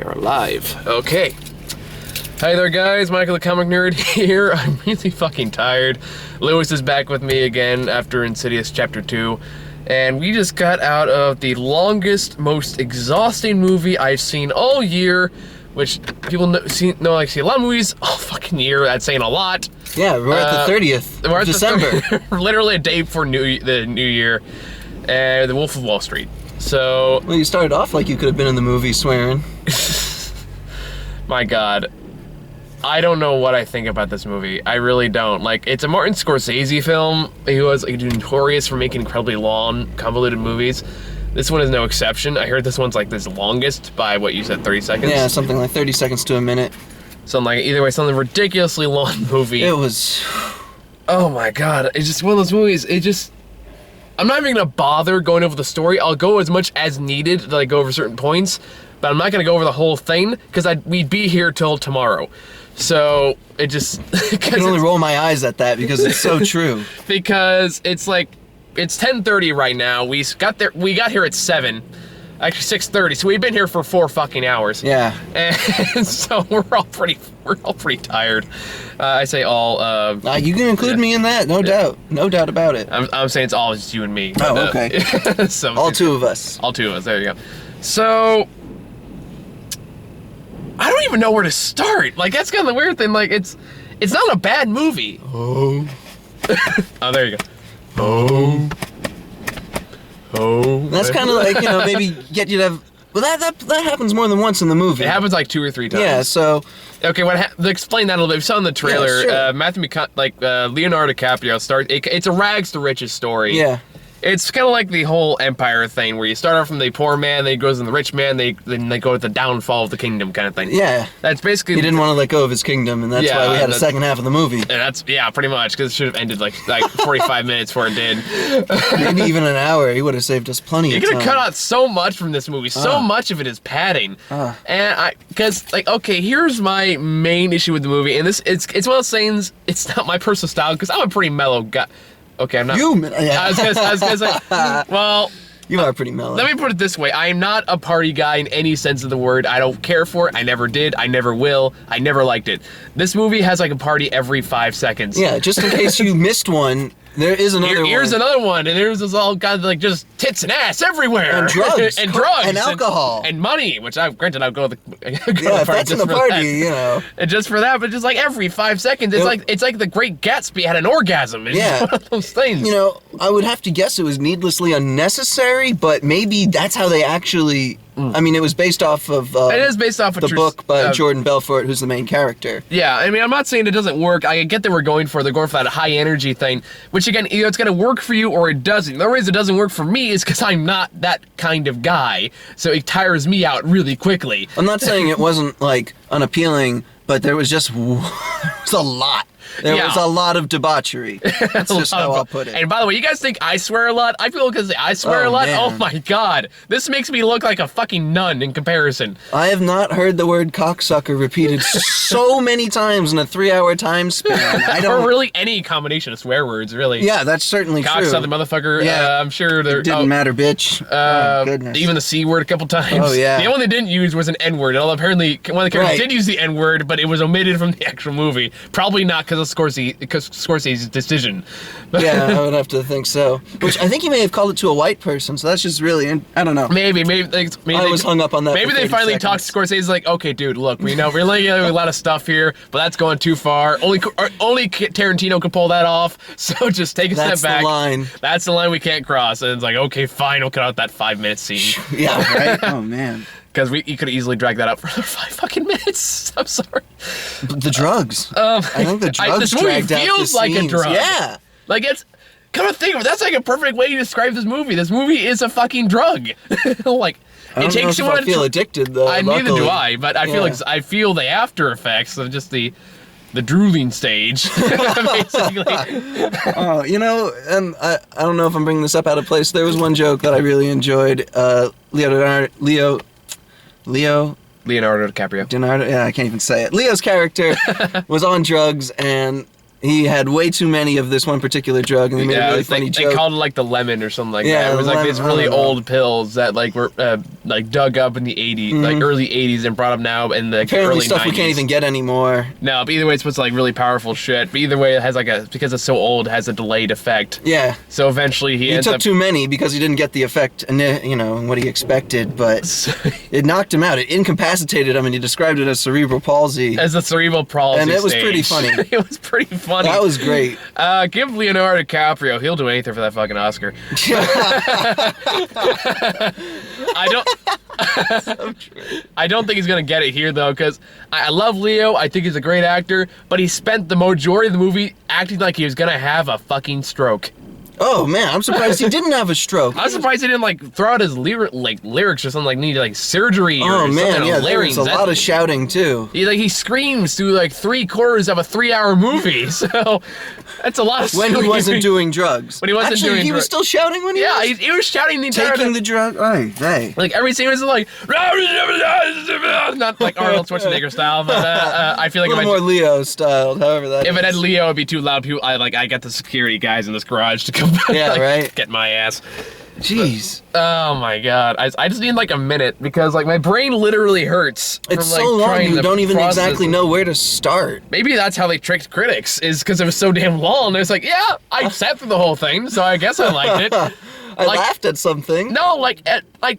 We are live. Okay. Hi there, guys. Michael the Comic Nerd here. I'm really fucking tired. Lewis is back with me again after Insidious Chapter 2. And we just got out of the longest, most exhausting movie I've seen all year. Which people know I see a lot of movies all fucking year. That's saying a lot. Yeah, we're at the 30th of December. Literally a day before the New Year. And The Wolf of Wall Street. So... Well, you started off like you could have been in the movie swearing. My God. I don't know what I think about this movie. I really don't. Like, it's a Martin Scorsese film. He was notorious for making incredibly long, convoluted movies. This one is no exception. I heard this one's like this longest by what you said, 30 seconds? Yeah, something like 30 seconds to a minute. Something like, either way, something ridiculously long movie. It was... Oh my God. It's just one of those movies, I'm not even gonna bother going over the story. I'll go as much as needed to go over certain points, but I'm not gonna go over the whole thing because we'd be here till tomorrow. So it just... I can only roll my eyes at that because it's so true. Because it's like, it's 10:30 right now. We got here at 7. Actually 6:30, so we've been here for 4 fucking hours. Yeah. And so we're all pretty tired. I say all. You can include me in that, no doubt about it. I'm saying it's all just you and me. Oh, okay. So, all two of us. All two of us. There you go. So I don't even know where to start. Like, that's kind of the weird thing. Like, it's not a bad movie. Oh. Oh, there you go. Oh. That's kind of like, maybe get you to have... Well, that happens more than once in the movie. It happens like 2 or 3 times. Yeah, so... Okay, explain that a little bit. We saw in the trailer, yeah, sure. Leonardo DiCaprio starts... It's a rags to riches story. Yeah. It's kind of like the whole Empire thing, where you start off from the poor man, then he goes to the rich man, then they go to the downfall of the kingdom kind of thing. Yeah. That's basically... He didn't want to let go of his kingdom, and that's why we had a second half of the movie. And that's, pretty much, because it should have ended like 45 minutes before it did. Maybe even an hour. He would have saved us plenty of time. You could have cut out so much from this movie. So much of it is padding. And here's my main issue with the movie, and it's one of those things, it's not my personal style, because I'm a pretty mellow guy. Okay, I'm not... I was gonna say, well... You are pretty mellow. Let me put it this way. I am not a party guy in any sense of the word. I don't care for it. I never did. I never will. I never liked it. This movie has like a party every 5 seconds. Yeah, just in case you missed one, there is another one. Here's another one, and there's this all kind of like just tits and ass everywhere. And drugs. And drugs. And alcohol. And money, which granted I'll go to the if that's in the party, And just for that, but just like every 5 seconds, it's like the Great Gatsby had an orgasm. It's one of those things. I would have to guess it was needlessly unnecessary, but maybe that's how they actually... I mean, it was based off of... it is based off of the book by Jordan Belfort, who's the main character. Yeah, I mean, I'm not saying it doesn't work. I get that they're going for that high energy thing, which again, it's going to work for you or it doesn't. The reason it doesn't work for me is because I'm not that kind of guy, so it tires me out really quickly. I'm not saying it wasn't, like, unappealing, but there was just... it was a lot. There was a lot of debauchery. That's just how I'll put it. And by the way, you guys think I swear a lot? I feel because I swear a lot? Man. Oh my God. This makes me look like a fucking nun in comparison. I have not heard the word cocksucker repeated so many times in a 3-hour time span. Or really any combination of swear words, really. Yeah, that's certainly true. Cocksucker, motherfucker. Yeah. I'm sure there... It didn't matter, bitch. Goodness. Even the C word a couple times. Oh, yeah. The only they didn't use was an N word. Although apparently one of the characters did use the N word, but it was omitted from the actual movie. Probably not because of Scorsese's decision. Yeah, I would have to think so. Which I think he may have called it to a white person, so that's just really, I don't know. Maybe I was hung up on that. Maybe they finally talked to Scorsese like, okay, dude, look, we know we're letting you a lot of stuff here, but that's going too far. Only Tarantino could pull that off, so just take a step back. That's the line. That's the line we can't cross. And it's like, okay, fine, we'll cut out that 5-minute scene. Yeah, right? Oh, man. Because you could easily drag that out for another 5 fucking minutes. I'm sorry. But the drugs. I think the drugs this movie dragged out feels the like scenes. a drug. Yeah. Like, it's... Come to think of it, that's like a perfect way to describe this movie. This movie is a fucking drug. Like, I don't know if I feel addicted, though. Neither do I, but I feel the after effects of just the drooling stage, basically. And I don't know if I'm bringing this up out of place. There was one joke that I really enjoyed. Leonardo DiCaprio. Yeah, I can't even say it. Leo's character was on drugs, and he had way too many of this one particular drug, and they made a really funny joke. They called it like the lemon or something like that. It was like these really old pills that like were like dug up in the 80s, like early 80s, and brought up now in the Apparently early stuff 90s. we can't even get anymore. No, but either way, it's supposed to like really powerful shit. But either way, it has like because it's so old, it has a delayed effect. Yeah. So eventually he ends took up... too many because he didn't get the effect, what he expected, but it knocked him out. It incapacitated him, and he described it as cerebral palsy. As a cerebral palsy And it was stage. pretty funny. It was pretty funny. That was great. Give Leonardo DiCaprio. He'll do anything for that fucking Oscar. I don't think he's gonna get it here though, because I love Leo. I think he's a great actor, but he spent the majority of the movie acting like he was gonna have a fucking stroke. Oh man, I'm surprised he didn't have a stroke. I'm surprised he didn't like throw out his lyrics or something, like need like surgery or something. Man, yeah, there was larynx. a lot of shouting too. He screams through like 3/4 of a 3-hour movie, so that's a lot of When he screaming. wasn't doing drugs. When he wasn't Actually, doing he was still shouting when he was? Yeah, he was shouting the entire Taking time. the drug. Hey. Like every scene was like, not like Arnold Schwarzenegger style, but I feel like A little more Leo styled, however that if is. it had Leo, it'd be too loud. People, I got the security guys in this garage to come Yeah, right. get my ass. Jeez. Oh my god, I just need like a minute because like my brain literally hurts. It's from, like, so long trying you to don't even process exactly it. know where to start. Maybe that's how they tricked critics, is because it was so damn long. It's like, yeah, I sat through the whole thing, so I guess I liked it. I laughed at something. No, like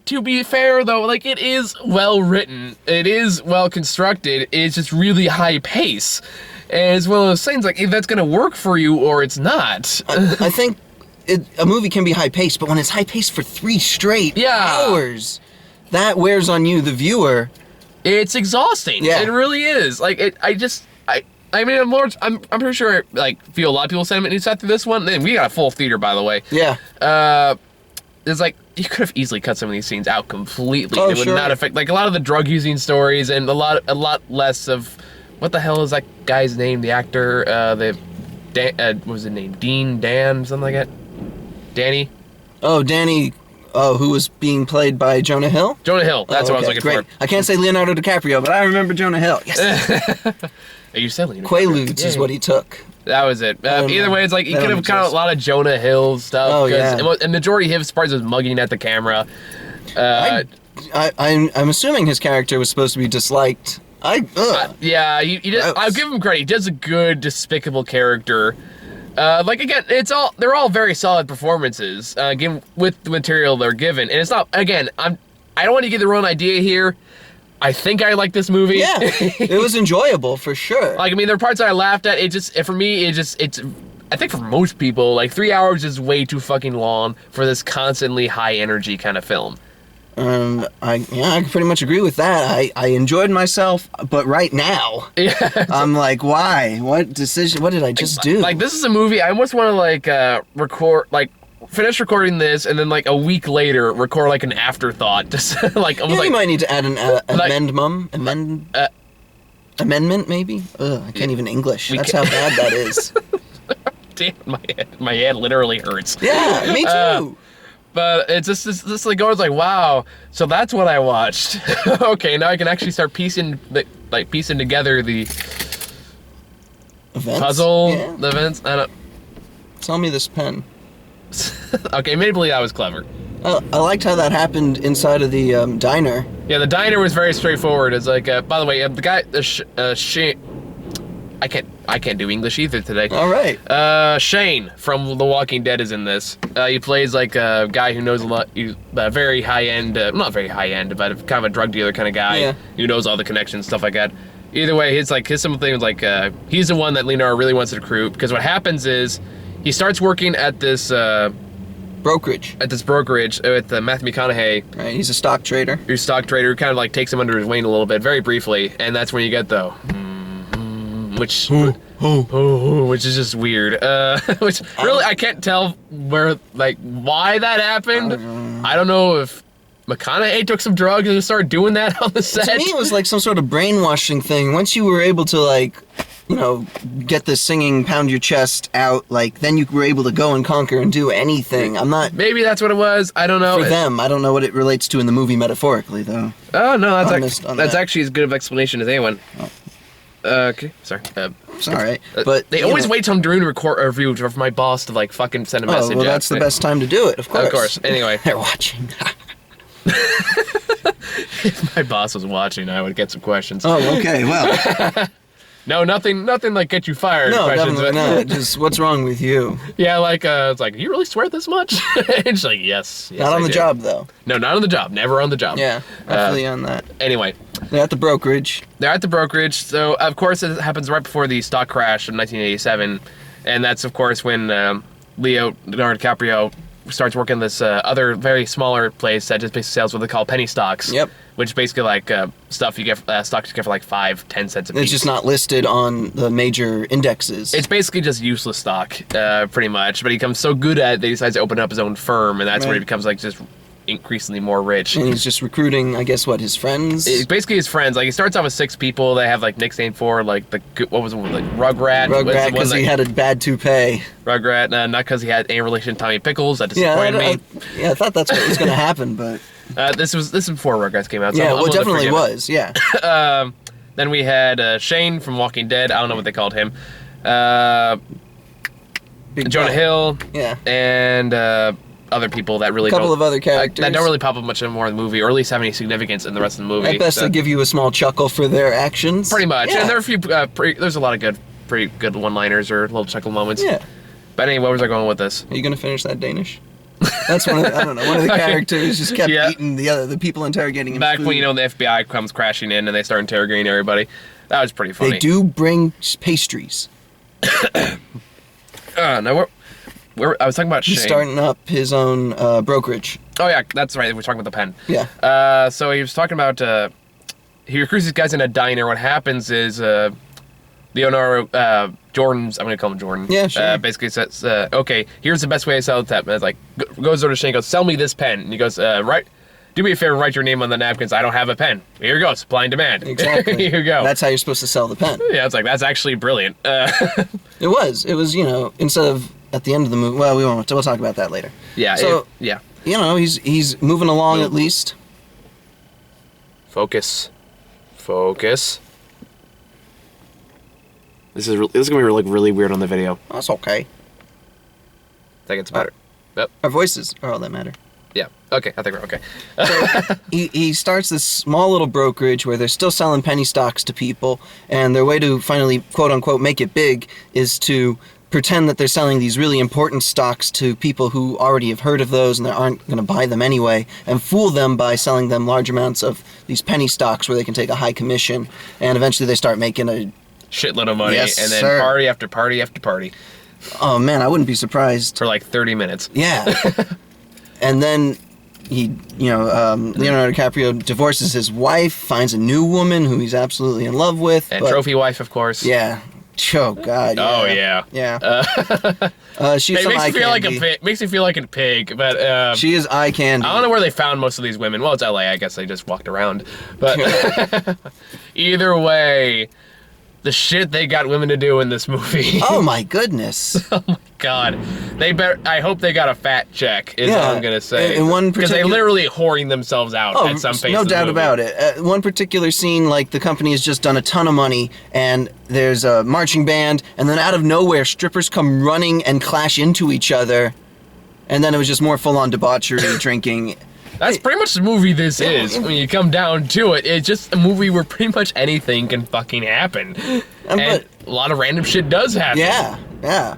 to be fair though, like it is well written, it is well constructed, it's just really high pace, and it's one of those things like if that's gonna work for you or it's not. I think a movie can be high paced, but when it's high paced for 3 straight hours, that wears on you, the viewer. It's exhausting. Yeah. It really is. Like I mean, I'm pretty sure like feel a lot of people's sentiment when you sat through this one. Then we got a full theater, by the way. Yeah. It's like you could have easily cut some of these scenes out completely. Oh, It would sure. not affect like a lot of the drug using stories and a lot less of what the hell is that guy's name? The actor, what was his name? Dan, something like that. Danny. Oh, Danny. Oh, who was being played by Jonah Hill? Jonah Hill. That's what I was looking great. for. I can't say Leonardo DiCaprio, but I remember Jonah Hill. Yes. You said Leonardo. Quaaludes is what he took. That was it. Either way, it's like you That could don't have cut out a exist. lot of Jonah Hill stuff. Oh, yeah. And majority of his parts was mugging at the camera. I'm assuming his character was supposed to be disliked. Yeah, he did, I'll give him credit. He does a good, despicable character. Like again, they're all very solid performances, given with the material they're given. And it's not, again, I don't want to get the wrong idea here. I think I like this movie. Yeah, it was enjoyable for sure. Like, I mean, there are parts that I laughed at. For me, it's I think for most people, like 3 hours is way too fucking long for this constantly high energy kind of film. I can pretty much agree with that. I enjoyed myself, but right now, I'm like, why? What decision? What did I just do? Like, this is a movie I almost want to finish recording this and then like a week later record like an afterthought. Just like almost you like might need to add an amendment, maybe. I can't even English. That's how bad that is. damn, my head literally hurts. Yeah, me too. But it's just like goes like, wow, so that's what I watched. Okay, now I can actually start piecing together the Events? puzzle, Yeah. the events. I don't. Tell me this pen. Okay, maybe that was clever. I liked how that happened inside of the diner. Yeah, the diner was very straightforward. It's like, by the way, the guy, I can't do English either today. All right. Shane from The Walking Dead is in this. He plays like a guy who knows a lot. He's a very high end, not very high end, but kind of a drug dealer kind of guy. Yeah. Who knows all the connections, stuff like that. Either way, his simple thing was like, he's the one that Leonardo really wants to recruit, because what happens is he starts working at this Brokerage. with Matthew McConaughey. Right. He's a stock trader. Who's stock trader, who kind of like takes him under his wing a little bit, very briefly, and that's when you get though. Which is just weird. Which really I can't tell why that happened. I don't know if McConaughey took some drugs and just started doing that on the set. To me, it was like some sort of brainwashing thing. Once you were able to get the singing pound your chest out, then you were able to go and conquer and do anything. I'm not. Maybe that's what it was. I don't know. For them, I don't know what it relates to in the movie metaphorically, though. Oh no, That's actually as good of explanation as anyone. Oh. Okay, sorry. It's all right, but they always wait till I'm doing a review for my boss to fucking send a message. Well, that's the best time to do it, of course. Of course. Anyway, they're watching. If my boss was watching, I would get some questions. Oh, okay. Well, No, nothing like get you fired no, questions. definitely not. Just what's wrong with you? Yeah, like it's like, you really swear this much? And she's like, yes. Not on I the do. job though. No, not on the job. Never on the job. Yeah, I feel you on that. Anyway, They're at the brokerage. they're at the brokerage. So of course it happens right before the stock crash of 1987, and that's of course when Leonardo DiCaprio starts working this other very smaller place that just basically sells what they call penny stocks. Yep. Which is basically like stuff you get, stocks you get for like 5-10 cents a piece. It's just not listed on the major indexes. It's basically just useless stock, pretty much. But he becomes so good at it that he decides to open up his own firm, and that's where he becomes like just increasingly more rich. And he's just recruiting, I guess, his friends? It's basically his friends. Like, he starts off with 6 people. They have like nicknames for like what was it, like Rugrat? Rugrat, because he had a bad toupee. Rugrat, not because he had any relation to Tommy Pickles. That disappointed me. I thought that's what was going to happen, but this was before Rugrats came out. So yeah, I'm well, it definitely forgiven. was. Yeah. Then we had Shane from Walking Dead. I don't know what they called him. Big Jonah guy. Hill. Yeah. And other people that really A couple of other characters that don't really pop up much more in the movie, or at least have any significance in the rest of the movie. At best, So, they give you a small chuckle for their actions. pretty much. Yeah. And there are a few. There's a lot of pretty good one-liners or little chuckle moments. Yeah. But anyway, where was I going with this? Are you gonna finish that Danish? That's one. I don't know. One of the characters just kept Yeah. eating the people interrogating him. Back food. when the FBI comes crashing in and they start interrogating everybody. That was pretty funny. They do bring pastries. Now I was talking about Shane. He's starting up his own brokerage. Oh yeah, that's right. We're talking about the pen. Yeah. So he was talking about he recruits these guys in a diner. What happens is Leonardo Jordan's, I'm gonna call him Jordan. Yeah, sure. Basically says, okay, here's the best way to sell the pen. And it's like goes over to Shane, and goes, sell me this pen. And he goes, right. Do me a favor, write your name on the napkins. I don't have a pen. Here you go, supply and demand. Exactly. Here you go. That's how you're supposed to sell the pen. Yeah, it's like, that's actually brilliant. It was, instead of at the end of the movie. Well, we'll talk about that later. Yeah. So yeah. he's moving along at least. Focus. This is gonna be like really weird on the video. That's okay. I think it's better. Yep. Our voices are all that matter. Yeah. Okay. I think we're okay. So he starts this small little brokerage where they're still selling penny stocks to people, and their way to finally, quote unquote, make it big is to pretend that they're selling these really important stocks to people who already have heard of those and they aren't going to buy them anyway, and fool them by selling them large amounts of these penny stocks where they can take a high commission, and eventually they start making a shitload of money, Yes, and then sir. party after party after party oh man, I wouldn't be surprised. for like 30 minutes. Yeah. And then Leonardo DiCaprio divorces his wife, finds a new woman who he's absolutely in love with. And but- trophy wife, of course. Yeah. Oh God. Yeah. Oh yeah. Yeah. She's It some makes eye me feel like candy. a pig. Makes me feel like a pig, but She is eye candy. I don't know where they found most of these women. Well, it's LA. I guess they just walked around. But either way, the shit they got women to do in this movie. Oh my goodness. Oh my God, I hope they got a fat check. Is Yeah, all I'm gonna say. in one because they particular- literally whoring themselves out at some pace. no doubt about it. One particular scene, like the company has just done a ton of money, and there's a marching band, and then out of nowhere, strippers come running and clash into each other, and then it was just more full-on debauchery, drinking. That's pretty much the movie this is. When you come down to it, it's just a movie where pretty much anything can fucking happen. And a lot of random shit does happen. Yeah.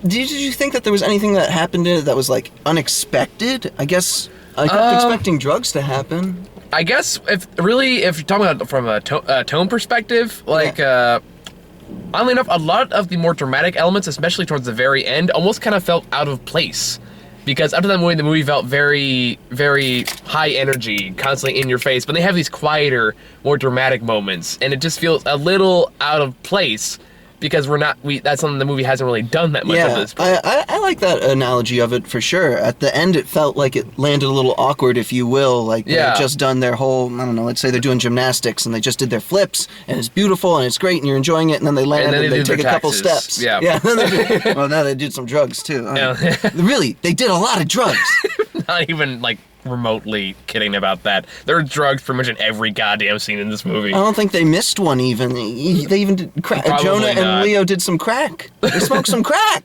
Did you think that there was anything that happened in it that was like unexpected? I guess I kept expecting drugs to happen. I guess if you're talking about from a tone perspective, like oddly enough, a lot of the more dramatic elements, especially towards the very end, almost kind of felt out of place. Because up to that point, the movie felt very, very high energy, constantly in your face. But they have these quieter, more dramatic moments, and it just feels a little out of place. Because that's something the movie hasn't really done that much of this. I like that analogy of it for sure. At the end, it felt like it landed a little awkward, if you will. Like they had just done their whole, I don't know, let's say they're doing gymnastics and they just did their flips and it's beautiful and it's great and you're enjoying it, and then they land and they take a couple steps. Yeah. Well, now they did some drugs too. Yeah. Really, they did a lot of drugs. Not even like remotely kidding about that. There are drugs pretty much in every goddamn scene in this movie. I don't think they missed one even. They even did crack. Probably Jonah and not. Leo did some crack. They smoked some crack.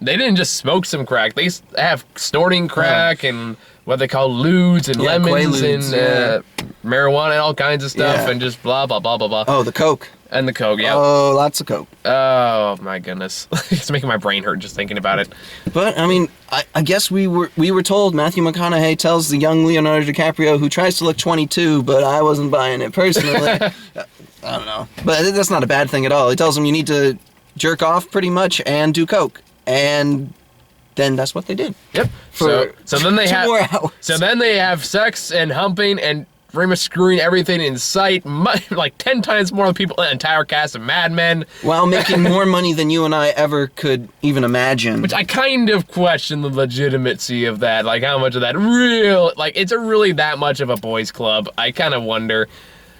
They didn't just smoke some crack. They have snorting crack and what they call ludes and lemons Quaaludes, and marijuana and all kinds of stuff and just blah, blah, blah, blah, blah. Oh, the Coke. And the Coke, yeah. Oh, lots of Coke. Oh, my goodness. It's making my brain hurt just thinking about it. But, I mean, I guess we were told Matthew McConaughey tells the young Leonardo DiCaprio, who tries to look 22, but I wasn't buying it personally. I don't know. But that's not a bad thing at all. He tells him you need to jerk off pretty much and do Coke. And then that's what they did. Yep. For so then they 2 have more hours. So then they have sex and humping and pretty much screwing everything in sight, like 10 times more people in the entire cast of Mad Men. While making more money than you and I ever could even imagine. Which I kind of question the legitimacy of that. Like, how much of that is it really that much of a boys' club? I kind of wonder.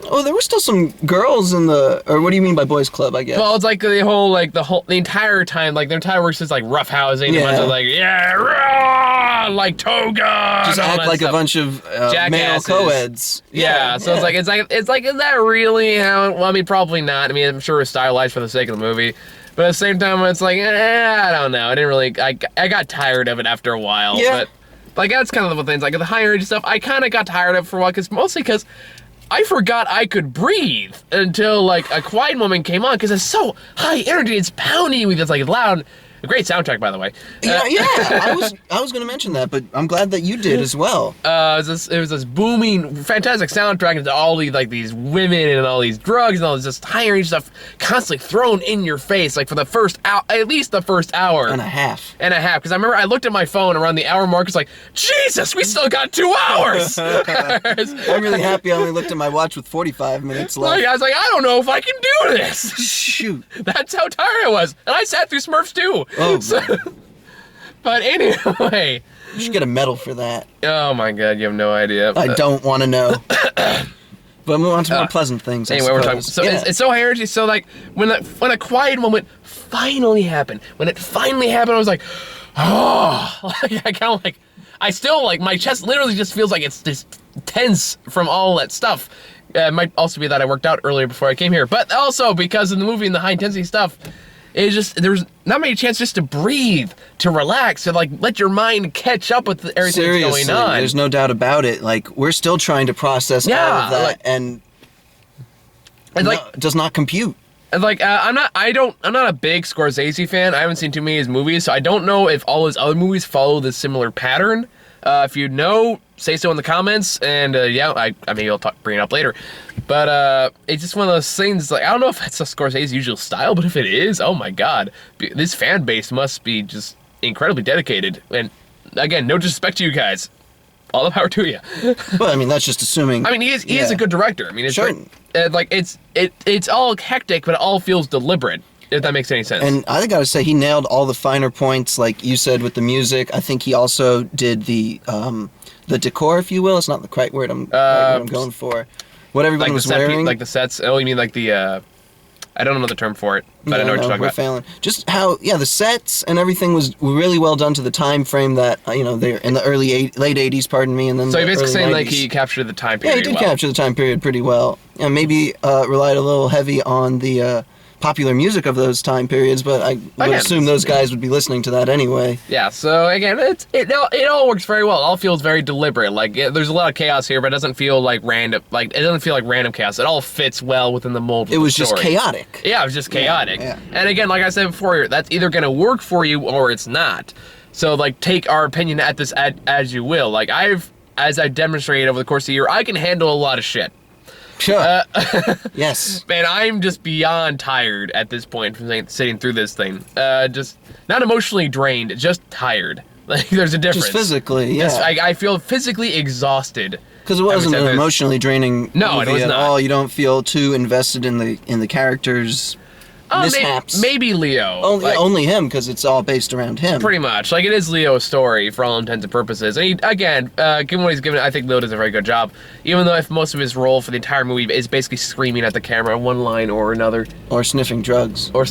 Oh, there were still some girls in the, or what do you mean by boys' club, I guess? Well, it's like the entire time, like, their entire work's just like roughhousing, a bunch of like, rah, like toga. Just act like a bunch of male co-eds. Yeah, so it's like, is that really how, well, I mean, probably not. I mean, I'm sure it's stylized for the sake of the movie. But at the same time, it's like, I don't know. I didn't really, I got tired of it after a while. Yeah. But, like, that's kind of the things, like, the higher age stuff, I kind of got tired of it for a while, mostly because I forgot I could breathe until, like, A Quiet Moment came on, because it's so high energy, it's pounding with this, like, loud, a great soundtrack, by the way. I was going to mention that, but I'm glad that you did as well. It was this booming, fantastic soundtrack into all these women and all these drugs and all this just high energy stuff constantly thrown in your face, like for the first hour, at least the first hour. And a half. Because I remember I looked at my phone around the hour mark, it's like, Jesus, we still got 2 hours! I'm really happy I only looked at my watch with 45 minutes left. Like, I was like, I don't know if I can do this! Shoot. That's how tired I was. And I sat through Smurfs too. Oh, but anyway. You should get a medal for that. Oh my god, you have no idea. I don't want to know. But move on to more pleasant things. Anyway, we're talking. So it's so high energy. So like when A Quiet Moment finally happened, I was like, oh, like, I kind of like, I still like my chest literally just feels like it's just tense from all that stuff. It might also be that I worked out earlier before I came here, but also because in the movie and the high intensity stuff, it's just there's not many chances just to breathe, to relax, to like let your mind catch up with everything that's going on. There's no doubt about it. Like we're still trying to process all of that, and like does not compute. Like I'm not a big Scorsese fan. I haven't seen too many of his movies, so I don't know if all his other movies follow this similar pattern. If you know, say so in the comments, and I maybe I'll bring it up later. But it's just one of those things, like, I don't know if that's a Scorsese's usual style, but if it is, oh my god, this fan base must be just incredibly dedicated. And again, no disrespect to you guys, all the power to you. Well, I mean, that's just assuming. I mean, he is a good director. I mean, it's sure. It's all hectic, but it all feels deliberate. If that makes any sense. And I gotta say, he nailed all the finer points, like you said, with the music. I think he also did the decor, if you will. It's not the right word I'm going for. What everyone like was wearing. Like the sets. Oh, you mean like the, I don't know the term for it, but I know what you're talking about. Failing. Just how, the sets and everything was really well done to the time frame that, they're in the late 80s, pardon me, and then so you're basically saying 90s. like he captured the time period. Yeah, he did capture the time period pretty well. And maybe relied a little heavy on the popular music of those time periods, but I would assume those guys would be listening to that anyway. Yeah, so again, it all works very well. It all feels very deliberate. Like, there's a lot of chaos here, but it doesn't feel like random. Like, it doesn't feel like random chaos. It all fits well within the mold of the story. It was just chaotic. Yeah, it was just chaotic. Yeah. And again, like I said before, that's either going to work for you or it's not. So, like, take our opinion at this as you will. Like, as I demonstrated over the course of the year, I can handle a lot of shit. Sure. Yes. Man, I'm just beyond tired at this point from sitting through this thing. Just not emotionally drained, just tired. Like, there's a difference. Just physically, yeah. I feel physically exhausted. Because it wasn't an emotionally draining movie it was at not. all. You don't feel too invested in the characters' mishaps. Maybe Leo. Only him, because it's all based around him. Pretty much. Like, it is Leo's story for all intents and purposes. And given what he's given, I think Leo does a very good job. Even though if most of his role for the entire movie is basically screaming at the camera one line or another. Or sniffing drugs. Or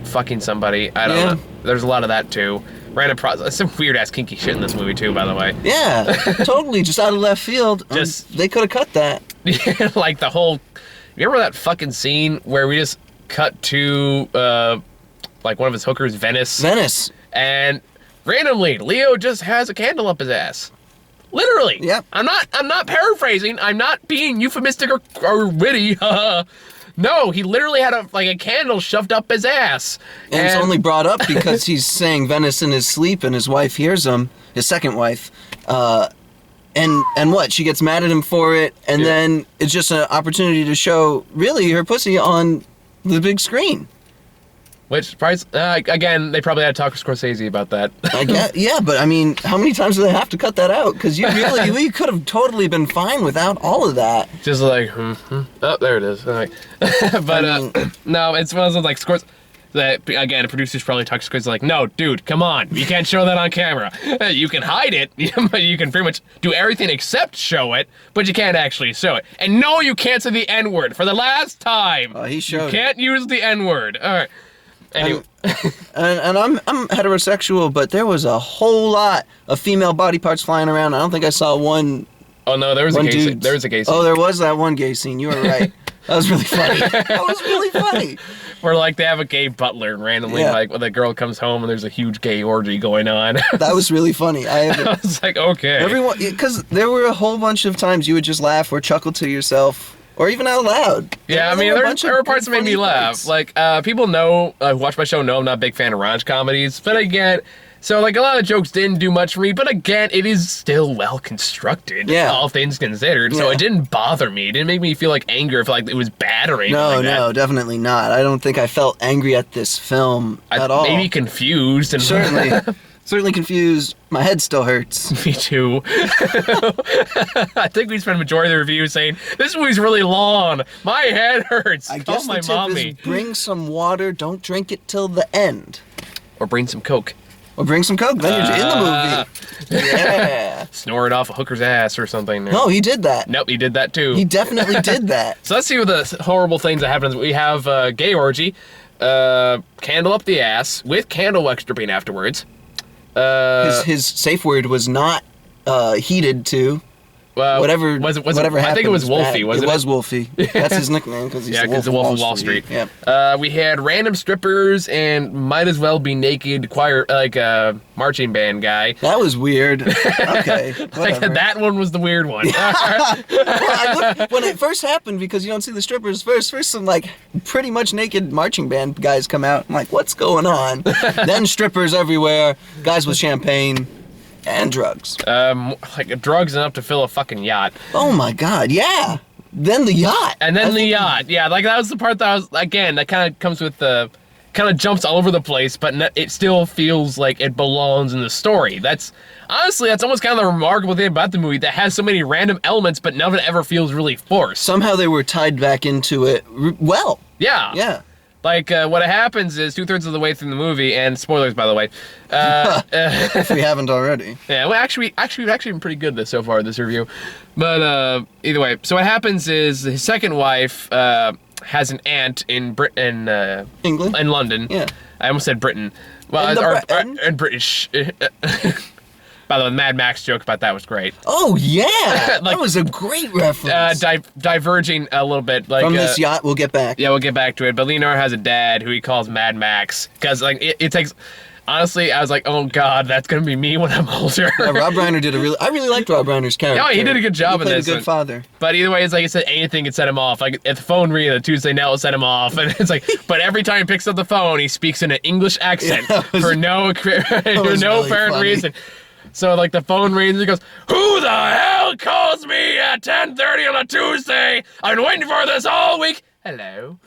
fucking somebody. I don't know. There's a lot of that, too. Some weird-ass kinky shit in this movie, too, by the way. Yeah, totally. Just out of left field. They could have cut that. Like, the whole... You remember that fucking scene where we just cut to, like, one of his hookers, Venice? Venice. And randomly, Leo just has a candle up his ass. Literally. Yep. I'm not paraphrasing. I'm not being euphemistic or witty. No, he literally had a candle shoved up his ass. And it's only brought up because he's saying Venice in his sleep, and his wife hears him, his second wife. And what? She gets mad at him for it, and then it's just an opportunity to show, really, her pussy on the big screen. Which, again, they probably had to talk to Scorsese about that. I guess, yeah, but I mean, how many times do they have to cut that out? Because we could have totally been fine without all of that. Just like, oh, there it is. But, no, it's one of those, like, Scorsese. Again, the producers probably talk to Scorsese like, no, dude, come on. You can't show that on camera. You can hide it. You can pretty much do everything except show it, but you can't actually show it. And no, you can't say the N-word for the last time. He showed You can't use the N-word. All right. Anyway. And I'm heterosexual, but there was a whole lot of female body parts flying around. I don't think I saw one. Oh no, there was a gay scene. There was a gay scene. Oh, there was that one gay scene. You were right. That was really funny. That was really funny. Where like they have a gay butler and randomly like when the girl comes home and there's a huge gay orgy going on. That was really funny. I was like, okay. Everyone, because there were a whole bunch of times you would just laugh or chuckle to yourself. Or even out loud. Yeah, I mean, there were parts that made me laugh. Like, people know, who watch my show know I'm not a big fan of raunch comedies. But again, so like a lot of jokes didn't do much for me. But again, it is still well constructed, all things considered. So it didn't bother me. It didn't make me feel like anger if like it was bad or anything like that. No, definitely not. I don't think I felt angry at this film at all. Maybe confused. And Certainly confused. My head still hurts. Me too. I think we spent a majority of the review saying, this movie's really long. My head hurts. I guess my the tip mommy. is bring some water. Don't drink it till the end. Or bring some Coke. Or bring some Coke. Then you're in the movie. Yeah. Snore it off a hooker's ass or something. No, he did that. Nope, he did that too. He definitely did that. So let's see what the horrible things that happen. We have gay orgy, candle up the ass with candle wax dripping afterwards. His safe word was not heated to. Whatever happened. I think it was Wolfie, wasn't it? It was Wolfie. That's his nickname because he's the Wolf of Wall Street. Yeah. We had random strippers and might as well be naked choir marching band guy. That was weird. Okay. Like, that one was the weird one. Well, I looked, when it first happened, because you don't see the strippers first some like pretty much naked marching band guys come out. I'm like, what's going on? Then strippers everywhere, guys with champagne. And drugs. Like drugs enough to fill a fucking yacht. Oh my god, yeah. Then the yacht. And then the yacht. Yeah, like that was the part that I was, again, that kind of comes with the, kind of jumps all over the place, but it still feels like it belongs in the story. That's almost kind of the remarkable thing about the movie, that has so many random elements, but none of it ever feels really forced. Somehow they were tied back into it well. Yeah. Yeah. Like, what happens is 2/3 of the way through the movie, and spoilers, by the way. If we haven't already. Yeah, well, actually, we've actually been pretty good this review. But, either way, so what happens is his second wife, has an aunt in England? In London. Yeah. I almost said Britain. Well, and British. By the way, the Mad Max joke about that was great. Oh, yeah! That was a great reference. Diverging a little bit. Like, from this yacht, we'll get back. Yeah, we'll get back to it. But Leonardo has a dad who he calls Mad Max. Because, like, it takes... Honestly, I was like, oh, God, that's going to be me when I'm older. Yeah, Rob Reiner did I really liked Rob Reiner's character. Oh, he did a good job in this. He played a good father. But either way, it's like I said, anything can set him off. Like, if the phone rings on a Tuesday night will set him off. And it's like, but every time he picks up the phone, he speaks in an English accent for no apparent reason. So, like, the phone rings and he goes, who the hell calls me at 10:30 on a Tuesday? I've been waiting for this all week. Hello.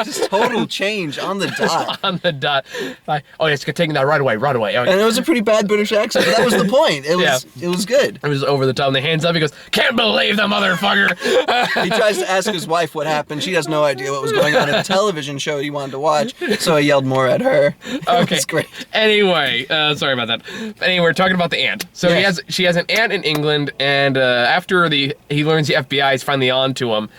Just total change on the dot. On the dot. Like, oh, yes, taking that right away. Okay. And it was a pretty bad British accent, but that was the point. It was good. It was over the top. And the hands up, he goes, can't believe the motherfucker. He tries to ask his wife what happened. She has no idea what was going on in the television show he wanted to watch, so he yelled more at her. Okay. It's great. Anyway, sorry about that. Anyway, we're talking about the aunt. So she has an aunt in England, and after he learns the FBI is finally on to him,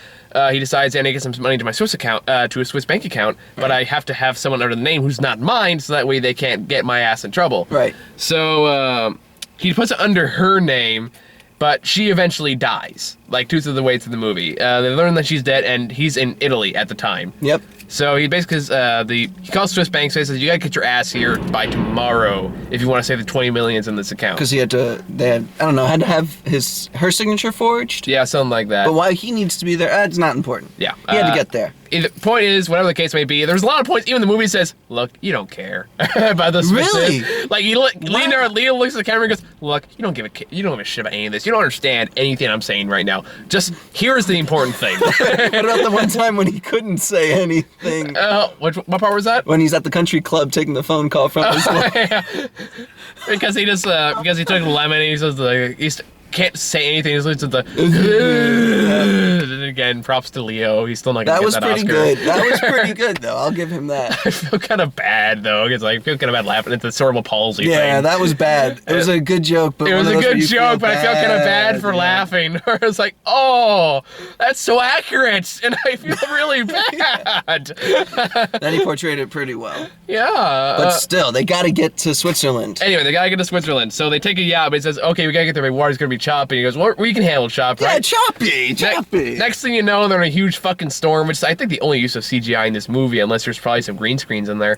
he decides, and I get some money to my Swiss account, to a Swiss bank account, but I have to have someone under the name who's not mine, so that way they can't get my ass in trouble. Right. So he puts it under her name, but she eventually dies, like 2/3 of the way through the movie. They learn that she's dead, and he's in Italy at the time. Yep. So he basically he calls Swiss banks. So he says, "You gotta get your ass here by tomorrow if you want to save the 20 millions in this account." Because had to have her signature forged. Yeah, something like that. But why he needs to be there, it's not important. Yeah, he had to get there. The point is, whatever the case may be, there's a lot of points. Even the movie says, "Look, you don't care about this." Really? Like Leo looks at the camera and goes, "Look, you don't give a shit about any of this. You don't understand anything I'm saying right now. Just here's the important thing." What about the one time when he couldn't say anything? What part was that? When he's at the country club taking the phone call from his wife. Yeah. Because he just because he took a lemon and he says can't say anything. He's just the and again, props to Leo. He's still not gonna get that Oscar. That was pretty good. That was pretty good though. I'll give him that. I feel kind of bad though. It's like I feel kind of bad laughing at the cerebral palsy thing. Yeah, that was bad. It was a good joke, but it was a good joke, but I feel kind of bad for laughing. I was like, oh, that's so accurate, and I feel really bad. Then he portrayed it pretty well. Yeah. But still, they got to get to Switzerland. Anyway, they gotta get to Switzerland. So they take a yacht, but he says, okay, we gotta get there. My water's gonna be choppy. He goes, well, we can handle chop, right? Yeah, choppy. Next thing you know, they're in a huge fucking storm, which is, I think, the only use of CGI in this movie, unless there's probably some green screens in there.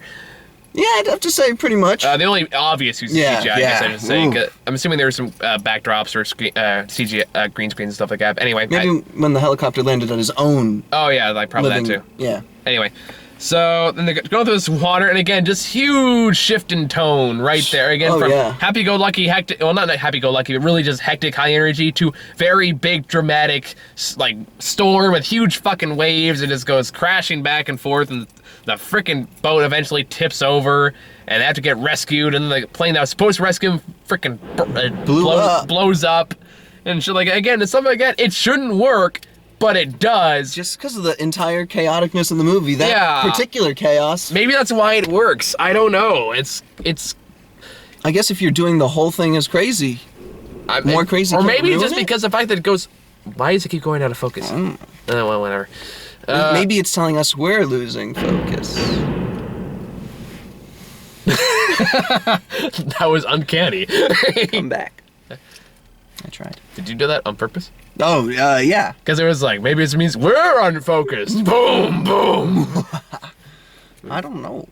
Yeah, I'd have to say pretty much. The only obvious use of CGI, I guess I should say. I'm assuming there were some backdrops or CGI green screens and stuff like that. But anyway. Maybe when the helicopter landed on his own. Oh, yeah, like probably that too. Yeah. Anyway. So then they're going through this water, and again, just huge shift in tone right there. Again, from happy-go-lucky, hectic, well, not happy-go-lucky, but really just hectic, high energy to very big, dramatic, like, storm with huge fucking waves. It just goes crashing back and forth, and the freaking boat eventually tips over, and they have to get rescued, and the plane that was supposed to rescue them freaking blows up. And shit, like, again, it's something like that. It shouldn't work. But it does. Just because of the entire chaoticness of the movie, that particular chaos. Maybe that's why it works. I don't know. It's. I guess if you're doing the whole thing as crazy, more crazy. Or maybe just because the fact that it goes. Why does it keep going out of focus? Well, whatever. Maybe it's telling us we're losing focus. That was uncanny. Come back. I tried. Did you do that on purpose? Oh, yeah. Because it was like, maybe it means we're unfocused. Boom, boom. I don't know.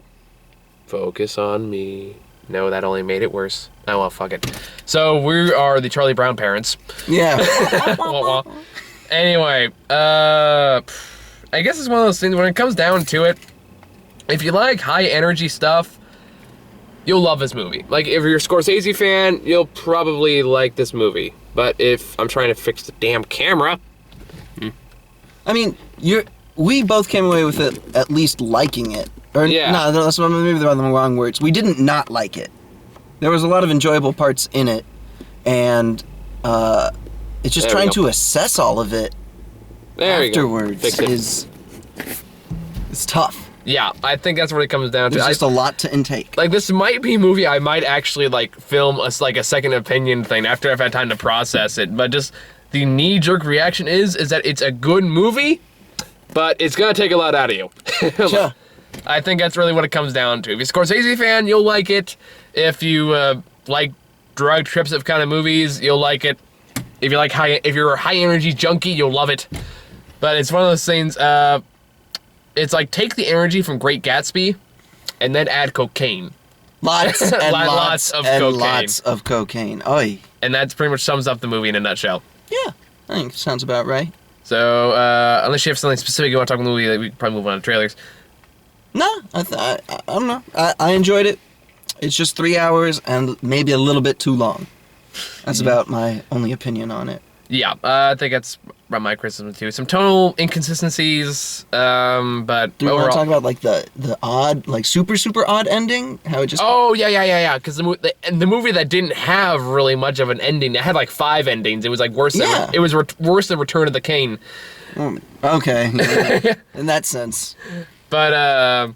Focus on me. No, that only made it worse. Oh, well, fuck it. So, we are the Charlie Brown parents. Yeah. Anyway, I guess it's one of those things, when it comes down to it, if you like high energy stuff, you'll love this movie. Like, if you're a Scorsese fan, you'll probably like this movie. But if I'm trying to fix the damn camera... I mean, we both came away with it at least liking it. Or, yeah. No, that's maybe the wrong words. We didn't not like it. There was a lot of enjoyable parts in it. And it's just trying to assess all of it afterwards is tough. Yeah, I think that's what it comes down to. There's just a lot to intake. Like, this might be a movie I might actually, like, film as, like, a second opinion thing after I've had time to process it. But just the knee-jerk reaction is that it's a good movie, but it's gonna take a lot out of you. Sure. I think that's really what it comes down to. If you're a Scorsese fan, you'll like it. If you like drug trips of kind of movies, you'll like it. If you're a high-energy junkie, you'll love it. But it's one of those things... It's like, take the energy from Great Gatsby and then add cocaine. Lots and lots of cocaine. Lots of cocaine. Oy. And that pretty much sums up the movie in a nutshell. Yeah, I think sounds about right. So, unless you have something specific you want to talk about the movie, we can probably move on to trailers. No, I don't know. I enjoyed it. It's just 3 hours and maybe a little bit too long. That's about my only opinion on it. Yeah, I think that's my criticism too. Some tonal inconsistencies, but do you want to talk about like the odd, like super odd ending? How it just yeah. Because the movie that didn't have really much of an ending, it had like 5 endings. It was like worse than it was worse than Return of the Cane. Okay, yeah, in that sense. But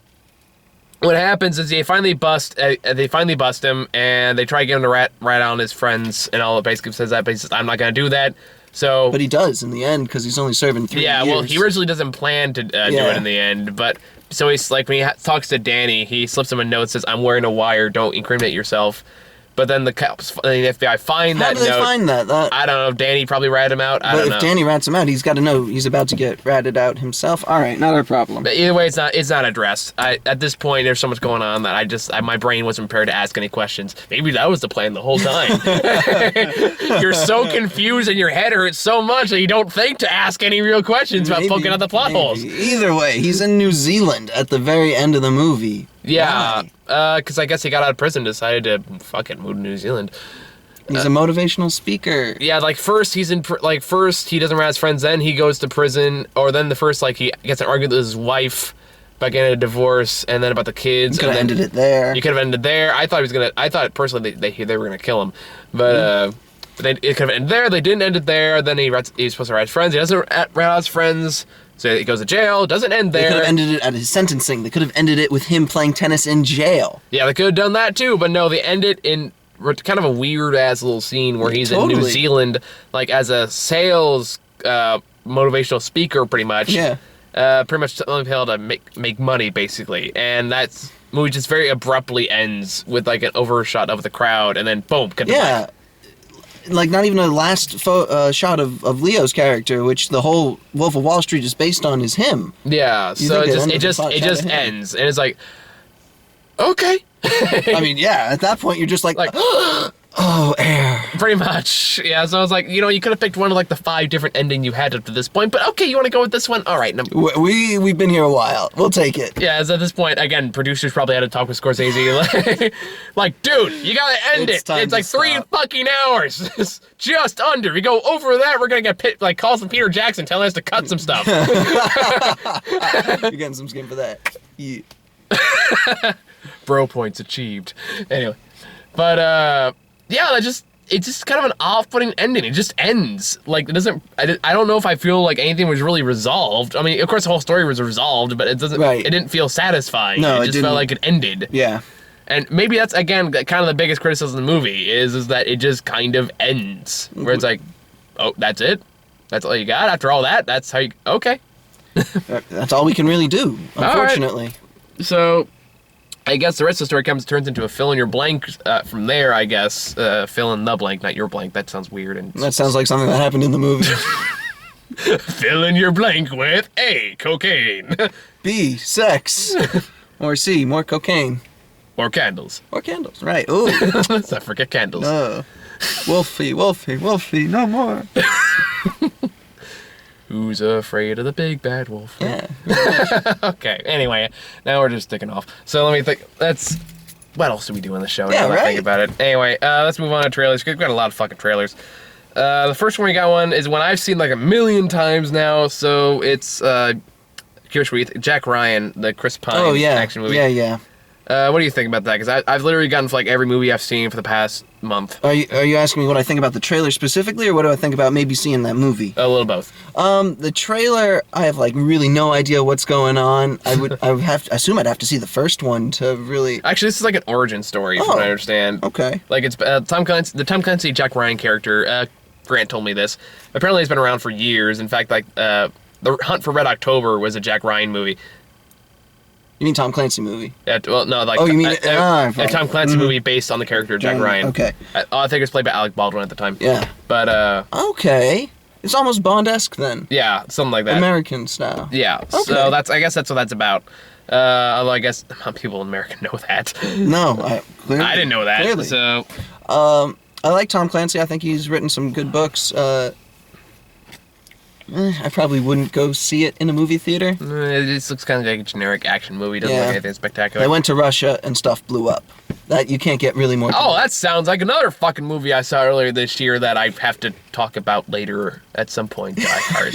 what happens is they finally bust him, and they try to get him to rat on his friends, and all it basically says that, but he says, I'm not going to do that. So, but he does in the end, because he's only serving 3 years. Yeah, well, he originally doesn't plan to do it in the end, but so he's like, when he talks to Danny, he slips him a note, says, I'm wearing a wire, don't incriminate yourself. But then the cops, the FBI find How that do they note. find that? I don't know. Danny probably ratted him out. I But don't if know. Danny rats him out, he's got to know he's about to get ratted out himself. All right, not our problem. But either way, it's not addressed. At this point, there's so much going on that my brain wasn't prepared to ask any questions. Maybe that was the plan the whole time. You're so confused and your head hurts so much that you don't think to ask any real questions about Maybe, poking out the plot maybe. holes. Either way, he's in New Zealand at the very end of the movie. Yeah, Why? because I guess he got out of prison, decided to fucking move to New Zealand. He's a motivational speaker. Yeah, like first he doesn't rat his friends, then he goes to prison, or then he gets an argument with his wife about getting a divorce, and then about the kids. You could have and then ended it there. You could have ended there. I thought personally they were gonna kill him, but it could have ended there. They didn't end it there. Then he's supposed to rat his friends. He doesn't rat out his friends, so he goes to jail. Doesn't end there. They could have ended it at his sentencing. They could have ended it with him playing tennis in jail. Yeah, they could have done that too, but no, they end it in kind of a weird ass little scene where he's in New Zealand, like as a sales motivational speaker, pretty much. Yeah. Pretty much telling people to make money, basically, and that's movie just very abruptly ends with like an overshot of the crowd, and then boom, cut to black. Like not even a last shot of Leo's character, which the whole Wolf of Wall Street is based on, is him. Yeah, so it just ends, and it's like, okay. I mean, yeah, at that point you're just like oh, air. Pretty much, yeah. So I was like, you could have picked one of like the 5 different endings you had up to this point, but okay, you want to go with this one? All right. We've been here a while. We'll take it. Yeah, as at this point, again, producers probably had to talk with Scorsese, like, dude, you gotta end it. It's like 3 fucking hours, just under. We go over that, we're gonna get calls from Peter Jackson telling us to cut some stuff. You're getting some skin for that. Yeah. Bro points achieved. Anyway, but yeah, it's just kind of an off-putting ending. It just ends. Like, it doesn't. I don't know if I feel like anything was really resolved. I mean, of course, the whole story was resolved, but it doesn't. Right. It didn't feel satisfying. No, it just felt like it ended. Yeah. And maybe that's again kind of the biggest criticism of the movie is that it just kind of ends, where it's like, oh, that's it. That's all you got. After all that, that's how you. Okay. That's all we can really do, unfortunately. Right. So, I guess the rest of the story turns into a fill in your blank from there, I guess. Fill in the blank, not your blank. That sounds weird. That sounds like something that happened in the movie. Fill in your blank with A, cocaine. B, sex. Or C, more cocaine. Or candles. Or candles, right. Ooh. Let's not forget candles. No. Wolfie, Wolfie, Wolfie, no more. Who's afraid of the big bad wolf? Yeah. Okay, anyway, now we're just sticking off. So let me think. What else do we do on the show? Yeah, now that I right. think about it. Anyway, let's move on to trailers. We've got a lot of fucking trailers. The first one we got one is one I've seen like 1,000,000 times now. So it's curious what you Jack Ryan, the Chris Pine action movie. Yeah. What do you think about that? Because I've literally gotten for like every movie I've seen for the past month. Are you asking me what I think about the trailer specifically, or what do I think about maybe seeing that movie? A little both. The trailer, I have like really no idea what's going on. I would have to assume I'd have to see the first one to really. Actually, this is like an origin story, from what I understand. Okay. Like it's the Tom Clancy Jack Ryan character. Grant told me this. Apparently, he's been around for years. In fact, like the Hunt for Red October was a Jack Ryan movie. You mean Tom Clancy movie? Yeah, well, no, like. Oh, you mean a Tom Clancy movie based on the character of Jack Ryan. Okay. I think it was played by Alec Baldwin at the time. Yeah. But Okay. It's almost Bond-esque then. yeah, something like that. American style. Yeah. Okay. So I guess that's what that's about. Although I guess not people in America know that. No, clearly, I didn't know that. Clearly. So. I like Tom Clancy. I think he's written some good books. I probably wouldn't go see it in a movie theater. It just looks kind of like a generic action movie. Doesn't look anything spectacular. They went to Russia and stuff blew up. That you can't get really more. Oh, that sounds like another fucking movie I saw earlier this year that I have to talk about later at some point. Die Hard.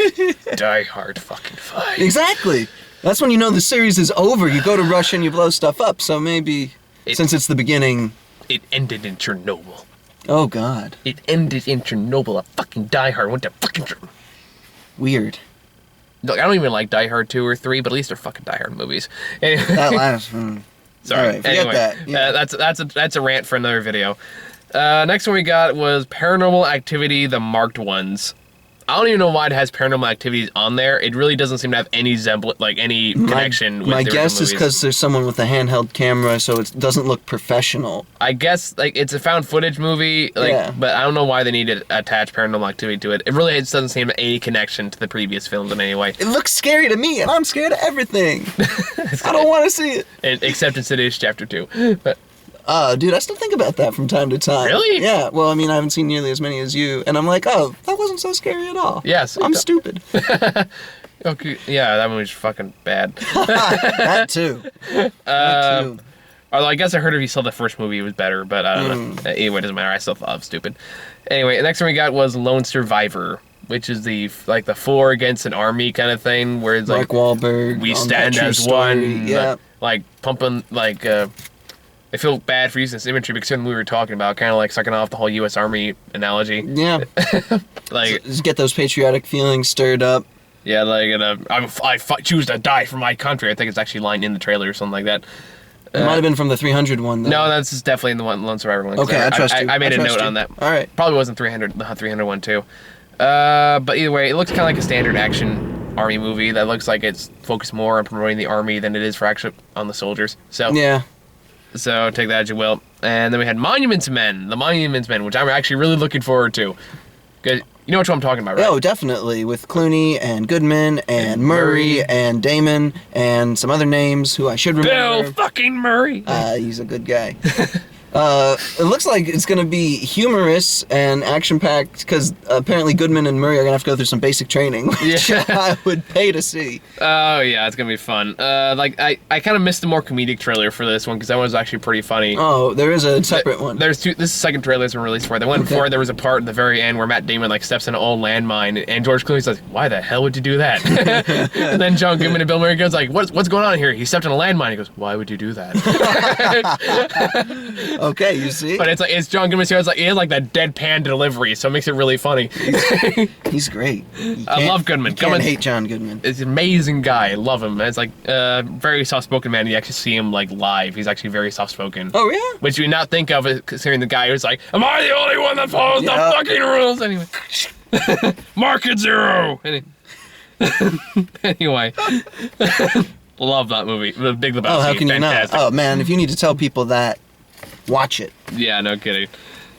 Die Hard fucking 5. Exactly. That's when you know the series is over. You go to Russia and you blow stuff up. So maybe since it's the beginning. It ended in Chernobyl. Oh God. It ended in Chernobyl. A fucking Die Hard went to fucking. Weird. Look, I don't even like Die Hard 2 or 3, but at least they're fucking Die Hard movies. Anyway. That last. Sorry. All right, forget anyway, that. Yeah. That's a rant for another video. Next one we got was Paranormal Activity: The Marked Ones. I don't even know why it has Paranormal Activities on there. It really doesn't seem to have any any connection with the My original guess is movies. because there's someone with a handheld camera, so it doesn't look professional. I guess like it's a found footage movie, but I don't know why they need to attach Paranormal Activity to it. It really doesn't seem to have any connection to the previous films in any way. It looks scary to me, and I'm scared of everything. I don't want to see it. Except Insidious Chapter 2. But Dude, I still think about that from time to time. Really? Yeah. Well, I mean, I haven't seen nearly as many as you, and I'm like, oh, that wasn't so scary at all. Yes. I'm stupid. Okay. Yeah, that movie's fucking bad. That too. That too. Although I guess I heard if you saw the first movie, it was better, but I don't know. Anyway, it doesn't matter. I still thought it was stupid. Anyway, the next one we got was Lone Survivor, which is the 4 against an army kind of thing, where it's like Mark Wahlberg. we stand as one. Yeah. Like pumping I feel bad for using this imagery because we were talking about kind of like sucking off the whole U.S. Army analogy. Yeah. Like just get those patriotic feelings stirred up. Yeah, like I choose to die for my country. I think it's actually lined in the trailer or something like that. It might have been from the 300 one, though. No, that's definitely in the Lone Survivor one. Okay, I trust you. I made a note you. on that. All right. Probably wasn't the 300 one too. But either way, it looks kind of like a standard action army movie that looks like it's focused more on promoting the army than it is for actually on the soldiers. So Yeah. So take that as you will. And then we had Monuments Men, which I'm actually really looking forward to. 'Cause you know what I'm talking about, right? Oh, definitely. With Clooney and Goodman and Murray and Damon and some other names who I should remember. Bill fucking Murray. He's a good guy. It looks like it's going to be humorous and action-packed because apparently Goodman and Murray are going to have to go through some basic training, which I would pay to see. Oh, yeah, it's going to be fun. I kind of missed the more comedic trailer for this one because that one was actually pretty funny. Oh, there is a separate one. There's two. This is the second trailer that's been released for it. The one before, there was a part at the very end where Matt Damon steps in an old landmine, and George Clooney's like, "Why the hell would you do that?" And then John Goodman and Bill Murray goes like, "What's going on here?" He stepped in a landmine. He goes, "Why would you do that?" Okay, you see? But it's John Goodman. So he has that deadpan delivery, so it makes it really funny. He's great. I love Goodman. You can't hate John Goodman. It's an amazing guy. I love him. It's very soft-spoken man. You actually see him live. He's actually very soft-spoken. Oh, yeah? Which you would not think of as considering the guy who's like, "Am I the only one that follows the fucking rules?" Anyway. Market zero! Anyway. Love that movie. The Big Lebowski. Oh, how can Fantastic. you not? Oh, man, if you need to tell people that, watch it. Yeah, no kidding.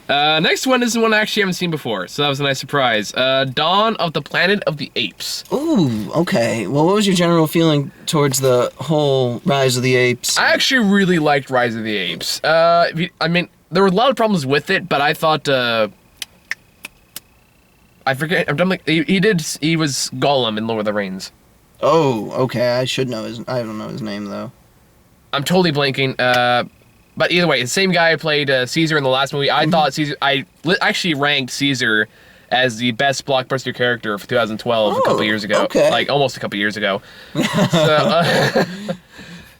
Next one is one I actually haven't seen before, so that was a nice surprise. Dawn of the Planet of the Apes. Ooh, okay. Well, what was your general feeling towards the whole Rise of the Apes? I actually really liked Rise of the Apes. I mean, there were a lot of problems with it, but I thought, I forget, he was Gollum in Lord of the Rings. Oh, okay. I don't know his name, though. I'm totally blanking. But either way, the same guy who played Caesar in the last movie. I thought Caesar. Actually ranked Caesar as the best blockbuster character for 2012 a couple years ago. Okay. Almost a couple years ago.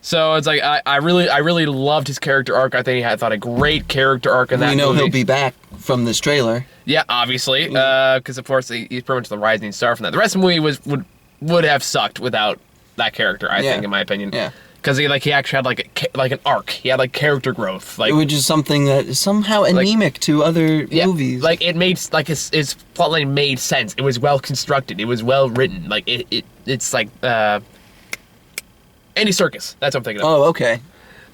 So it's I really loved his character arc. I think he thought a great character arc in that movie. We know he'll be back from this trailer. Yeah, obviously, because of course he's pretty much the rising star from that. The rest of the movie would have sucked without that character. I think, in my opinion. Yeah. Because he actually had an arc. He had character growth. Which is something that is somehow anemic to other movies. It made his plotline made sense. It was well constructed. It was well written. It's Andy Serkis. That's what I'm thinking of. Oh, okay.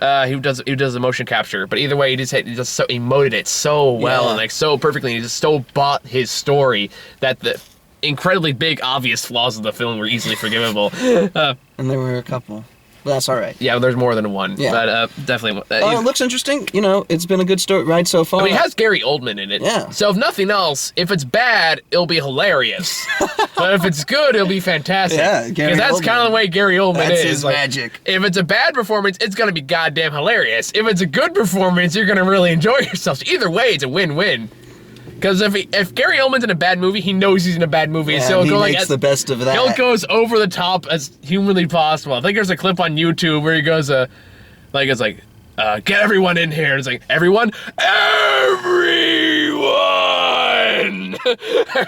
He does the motion capture, but either way, he just emoted it so well and so perfectly. And he just so bought his story that the incredibly big obvious flaws of the film were easily forgivable. And there were a couple. But that's all right. Yeah, there's more than one. Yeah. But definitely. It looks interesting. It's been a good ride so far. I mean, it has Gary Oldman in it. Yeah. So if nothing else, if it's bad, it'll be hilarious. But if it's good, it'll be fantastic. Yeah, because that's kind of the way Gary Oldman is. That's his magic. If it's a bad performance, it's gonna be goddamn hilarious. If it's a good performance, you're gonna really enjoy yourself. So either way, it's a win-win. Because if Gary Oldman's in a bad movie, he knows he's in a bad movie. Yeah, so he makes the best of that. He'll goes over the top as humanly possible. I think there's a clip on YouTube where he goes, get everyone in here. It's like, everyone? Everyone!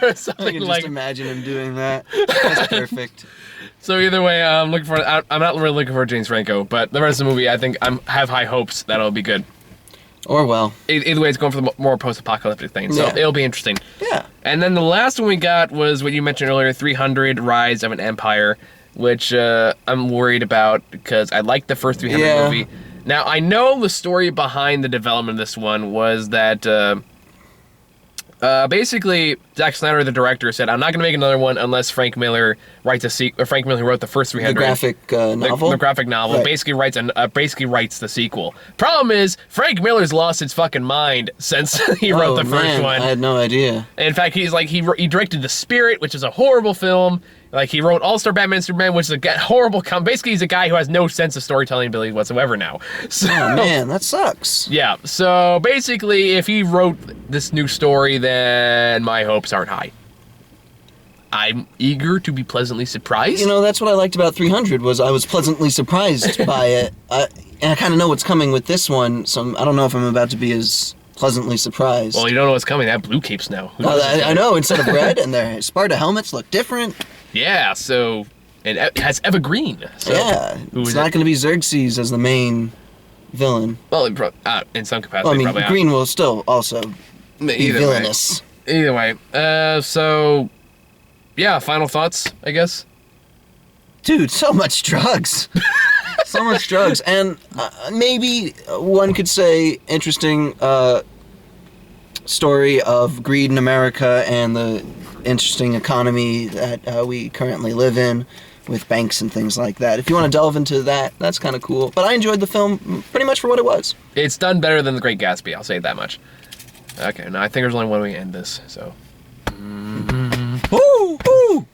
Or something I can just imagine him doing that. That's perfect. So either way, I'm not really looking for James Franco, but the rest of the movie, I think have high hopes that it'll be good. Orwell. Either way, it's going for the more post-apocalyptic thing, so Yeah. it'll be interesting. Yeah. And then the last one we got was what you mentioned earlier, 300: Rise of an Empire, which I'm worried about because I liked the first 300 movie. Now, I know the story behind the development of this one was that basically Zack Snyder, the director, said, I'm not going to make another one unless Frank Miller writes a sequel. Frank Miller, who wrote the first 300. The graphic novel? The graphic novel. Right. Basically writes the sequel. Problem is, Frank Miller's lost his fucking mind since he wrote the first one. I had no idea. In fact, he's like, he directed The Spirit, which is a horrible film. Like, he wrote All-Star Batman and Superman, which is a horrible basically, he's a guy who has no sense of storytelling ability whatsoever now. So, Oh, man, that sucks. yeah, so basically, if he wrote this new story, then my hopes aren't high. I'm eager to be pleasantly surprised. You know, that's what I liked about 300 was I was pleasantly surprised by it. And I kind of know what's coming with this one, so I don't know if I'm about to be as pleasantly surprised. Well, you don't know what's coming. They have blue capes now. Who knows what's I coming? know, instead of red, and their Sparta helmets look different. Yeah, so... And it has Eva Green. So Yeah, who it's is not it? going to be Xerxes as the main villain. Well, in some capacity, Well, I mean, probably. Green will still also be Either villainous. way. Either way. So... Yeah, final thoughts, I guess. Dude, so much drugs. So much drugs. And maybe one could say interesting story of greed in America and the interesting economy that we currently live in with banks and things like that. If you want to delve into that, that's kind of cool. But I enjoyed the film pretty much for what it was. It's done better than The Great Gatsby, I'll say that much. Okay, now I think there's only one way to end this, so... Ooh, ooh.